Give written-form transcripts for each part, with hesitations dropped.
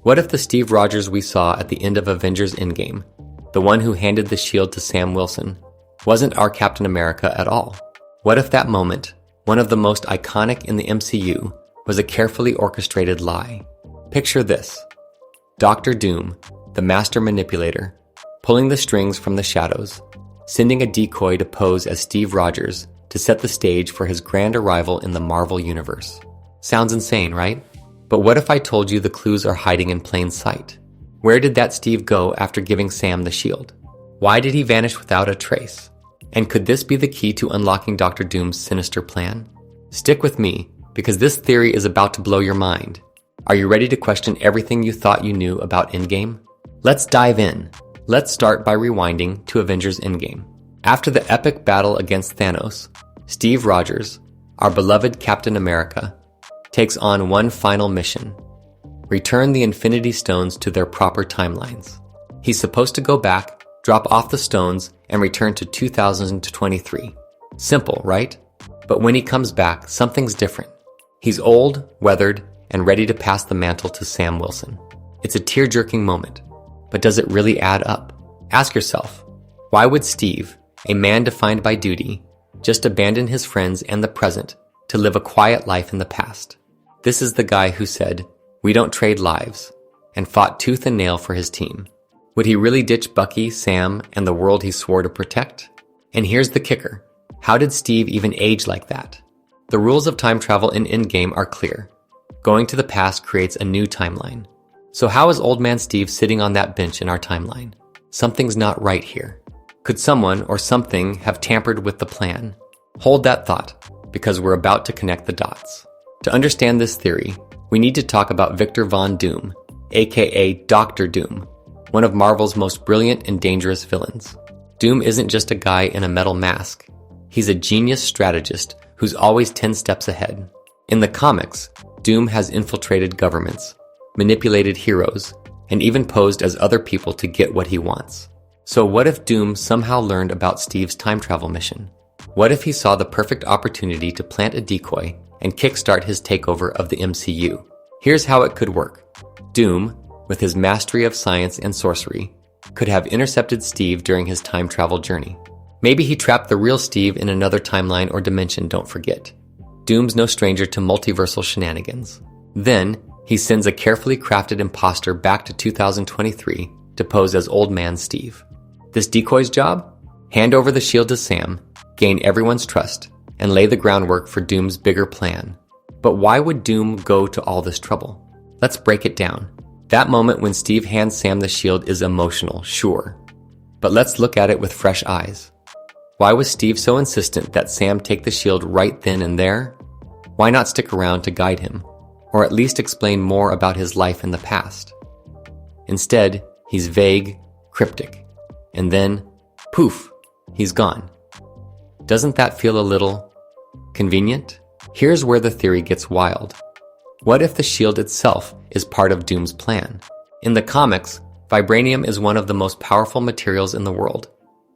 What if the Steve Rogers we saw at the end of Avengers Endgame, the one who handed the shield to Sam Wilson, wasn't our Captain America at all? What if that moment, one of the most iconic in the MCU, was a carefully orchestrated lie? Picture this. Dr. Doom, the master manipulator, pulling the strings from the shadows, sending a decoy to pose as Steve Rogers to set the stage for his grand arrival in the Marvel Universe. Sounds insane, right? But what if I told you the clues are hiding in plain sight? Where did that Steve go after giving Sam the shield? Why did he vanish without a trace? And could this be the key to unlocking Dr. Doom's sinister plan? Stick with me, because this theory is about to blow your mind. Are you ready to question everything you thought you knew about Endgame? Let's dive in. Let's start by rewinding to Avengers Endgame. After the epic battle against Thanos, Steve Rogers, our beloved Captain America, takes on one final mission: return the Infinity Stones to their proper timelines. He's supposed to go back, drop off the stones, and return to 2023. Simple, right? But when he comes back, something's different. He's old, weathered, and ready to pass the mantle to Sam Wilson. It's a tear-jerking moment. But does it really add up? Ask yourself, why would Steve, a man defined by duty, just abandon his friends and the present to live a quiet life in the past? This is the guy who said, "We don't trade lives," and fought tooth and nail for his team. Would he really ditch Bucky, Sam, and the world he swore to protect? And here's the kicker. How did Steve even age like that? The rules of time travel in Endgame are clear. Going to the past creates a new timeline. So how is old man Steve sitting on that bench in our timeline? Something's not right here. Could someone or something have tampered with the plan? Hold that thought, because we're about to connect the dots. To understand this theory, we need to talk about Victor Von Doom, aka Dr. Doom, one of Marvel's most brilliant and dangerous villains. Doom isn't just a guy in a metal mask. He's a genius strategist who's always 10 steps ahead. In the comics, Doom has infiltrated governments, manipulated heroes, and even posed as other people to get what he wants. So what if Doom somehow learned about Steve's time travel mission? What if he saw the perfect opportunity to plant a decoy and kickstart his takeover of the MCU? Here's how it could work. Doom, with his mastery of science and sorcery, could have intercepted Steve during his time travel journey. Maybe he trapped the real Steve in another timeline or dimension, don't forget. Doom's no stranger to multiversal shenanigans. Then, he sends a carefully crafted imposter back to 2023 to pose as old man Steve. This decoy's job? Hand over the shield to Sam, gain everyone's trust, and lay the groundwork for Doom's bigger plan. But why would Doom go to all this trouble? Let's break it down. That moment when Steve hands Sam the shield is emotional, sure. But let's look at it with fresh eyes. Why was Steve so insistent that Sam take the shield right then and there? Why not stick around to guide him? Or at least explain more about his life in the past? Instead, he's vague, cryptic, and then, poof, he's gone. Doesn't that feel a little convenient? Here's where the theory gets wild. What if the shield itself is part of Doom's plan? In the comics, vibranium is one of the most powerful materials in the world,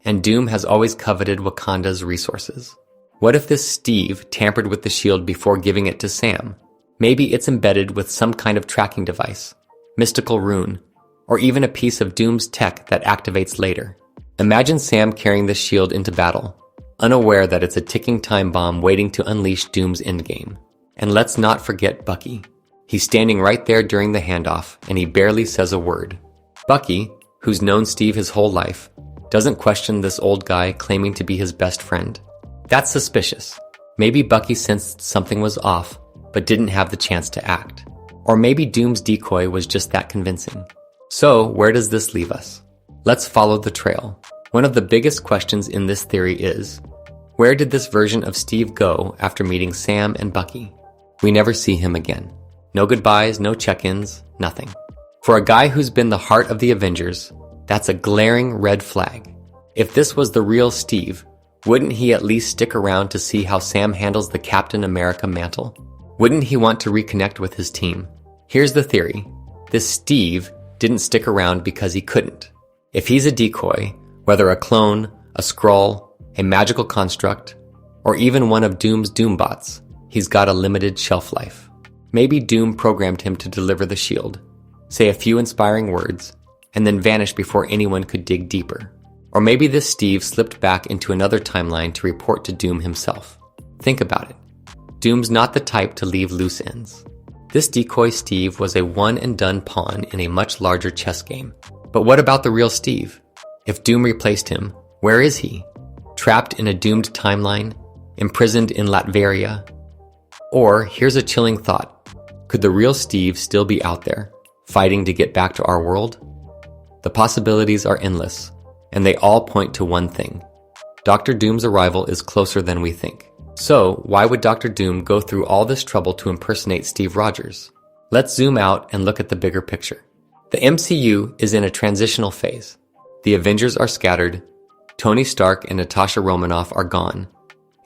and Doom has always coveted Wakanda's resources. What if this Steve tampered with the shield before giving it to Sam? Maybe it's embedded with some kind of tracking device, mystical rune, or even a piece of Doom's tech that activates later. Imagine Sam carrying this shield into battle, unaware that it's a ticking time bomb waiting to unleash Doom's endgame. And let's not forget Bucky. He's standing right there during the handoff, and he barely says a word. Bucky, who's known Steve his whole life, doesn't question this old guy claiming to be his best friend. That's suspicious. Maybe Bucky sensed something was off, but didn't have the chance to act. Or maybe Doom's decoy was just that convincing. So, where does this leave us? Let's follow the trail. One of the biggest questions in this theory is, where did this version of Steve go after meeting Sam and Bucky? We never see him again. No goodbyes, no check-ins, nothing. For a guy who's been the heart of the Avengers, that's a glaring red flag. If this was the real Steve, wouldn't he at least stick around to see how Sam handles the Captain America mantle? Wouldn't he want to reconnect with his team? Here's the theory. This Steve didn't stick around because he couldn't. If he's a decoy, whether a clone, a Skrull, a magical construct, or even one of Doom's Doombots, he's got a limited shelf life. Maybe Doom programmed him to deliver the shield, say a few inspiring words, and then vanish before anyone could dig deeper. Or maybe this Steve slipped back into another timeline to report to Doom himself. Think about it. Doom's not the type to leave loose ends. This decoy Steve was a one-and-done pawn in a much larger chess game. But what about the real Steve? If Doom replaced him, where is he? Trapped in a doomed timeline? Imprisoned in Latveria? Or, here's a chilling thought. Could the real Steve still be out there, fighting to get back to our world? The possibilities are endless, and they all point to one thing. Dr. Doom's arrival is closer than we think. So, why would Dr. Doom go through all this trouble to impersonate Steve Rogers? Let's zoom out and look at the bigger picture. The MCU is in a transitional phase. The Avengers are scattered, Tony Stark and Natasha Romanoff are gone,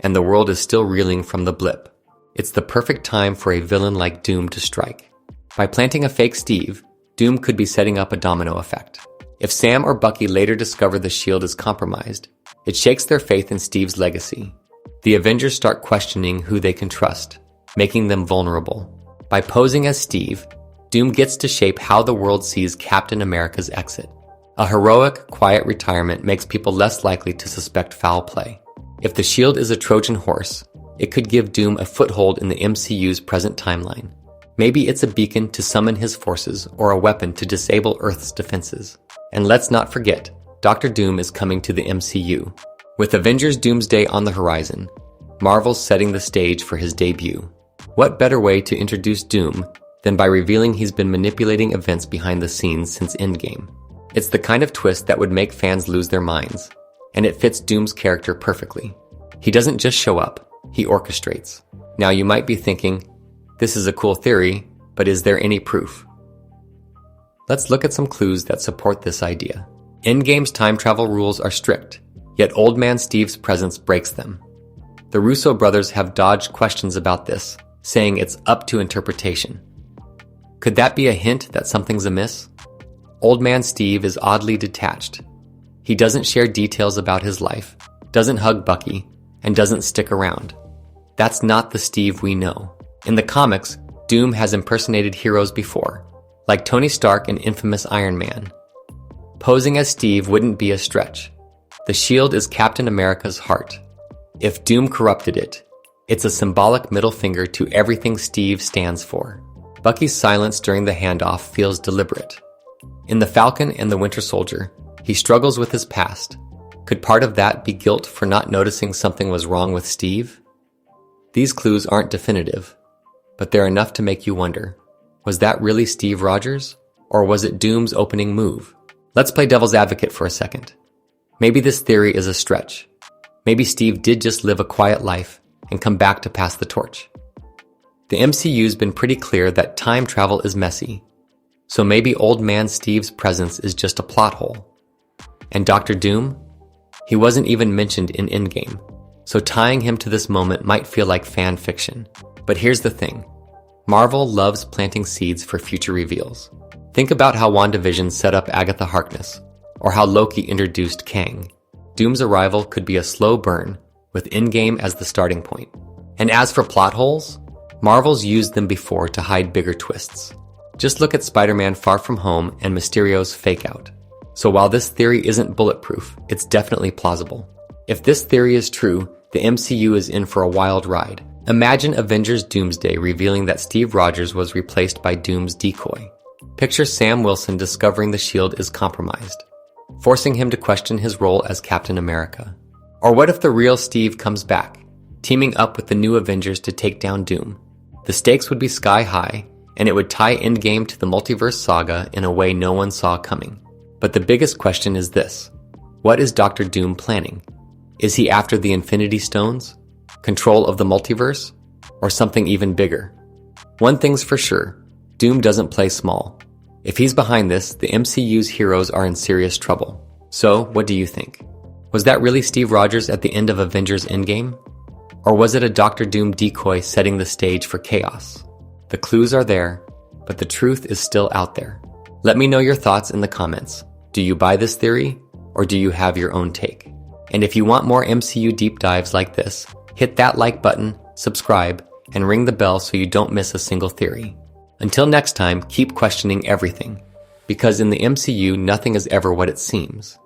and the world is still reeling from the blip. It's the perfect time for a villain like Doom to strike. By planting a fake Steve, Doom could be setting up a domino effect. If Sam or Bucky later discover the shield is compromised, it shakes their faith in Steve's legacy. The Avengers start questioning who they can trust, making them vulnerable. By posing as Steve, Doom gets to shape how the world sees Captain America's exit. A heroic, quiet retirement makes people less likely to suspect foul play. If the shield is a Trojan horse, it could give Doom a foothold in the MCU's present timeline. Maybe it's a beacon to summon his forces or a weapon to disable Earth's defenses. And let's not forget, Dr. Doom is coming to the MCU. With Avengers Doomsday on the horizon, Marvel's setting the stage for his debut. What better way to introduce Doom than by revealing he's been manipulating events behind the scenes since Endgame? It's the kind of twist that would make fans lose their minds, and it fits Doom's character perfectly. He doesn't just show up, he orchestrates. Now you might be thinking, this is a cool theory, but is there any proof? Let's look at some clues that support this idea. Endgame's time travel rules are strict, yet Old Man Steve's presence breaks them. The Russo brothers have dodged questions about this, saying it's up to interpretation. Could that be a hint that something's amiss? Old Man Steve is oddly detached. He doesn't share details about his life, doesn't hug Bucky, and doesn't stick around. That's not the Steve we know. In the comics, Doom has impersonated heroes before, like Tony Stark and infamous Iron Man. Posing as Steve wouldn't be a stretch. The shield is Captain America's heart. If Doom corrupted it, it's a symbolic middle finger to everything Steve stands for. Bucky's silence during the handoff feels deliberate. In The Falcon and the Winter Soldier, he struggles with his past. Could part of that be guilt for not noticing something was wrong with Steve? These clues aren't definitive, but they're enough to make you wonder, was that really Steve Rogers? Or was it Doom's opening move? Let's play devil's advocate for a second. Maybe this theory is a stretch. Maybe Steve did just live a quiet life and come back to pass the torch. The MCU's been pretty clear that time travel is messy, so maybe Old Man Steve's presence is just a plot hole. And Dr. Doom? He wasn't even mentioned in Endgame, so tying him to this moment might feel like fan fiction. But here's the thing. Marvel loves planting seeds for future reveals. Think about how WandaVision set up Agatha Harkness, or how Loki introduced Kang. Doom's arrival could be a slow burn, with Endgame as the starting point. And as for plot holes, Marvel's used them before to hide bigger twists. Just look at Spider-Man Far From Home and Mysterio's fake out. So while this theory isn't bulletproof, it's definitely plausible. If this theory is true, the MCU is in for a wild ride. Imagine Avengers Doomsday revealing that Steve Rogers was replaced by Doom's decoy. Picture Sam Wilson discovering the shield is compromised, forcing him to question his role as Captain America. Or what if the real Steve comes back, teaming up with the new Avengers to take down Doom? The stakes would be sky high, and it would tie Endgame to the Multiverse Saga in a way no one saw coming. But the biggest question is this. What is Dr. Doom planning? Is he after the Infinity Stones? Control of the multiverse? Or something even bigger? One thing's for sure, Doom doesn't play small. If he's behind this, the MCU's heroes are in serious trouble. So, what do you think? Was that really Steve Rogers at the end of Avengers Endgame? Or was it a Dr. Doom decoy setting the stage for chaos? The clues are there, but the truth is still out there. Let me know your thoughts in the comments. Do you buy this theory, or do you have your own take? And if you want more MCU deep dives like this, hit that like button, subscribe, and ring the bell so you don't miss a single theory. Until next time, keep questioning everything. Because in the MCU, nothing is ever what it seems.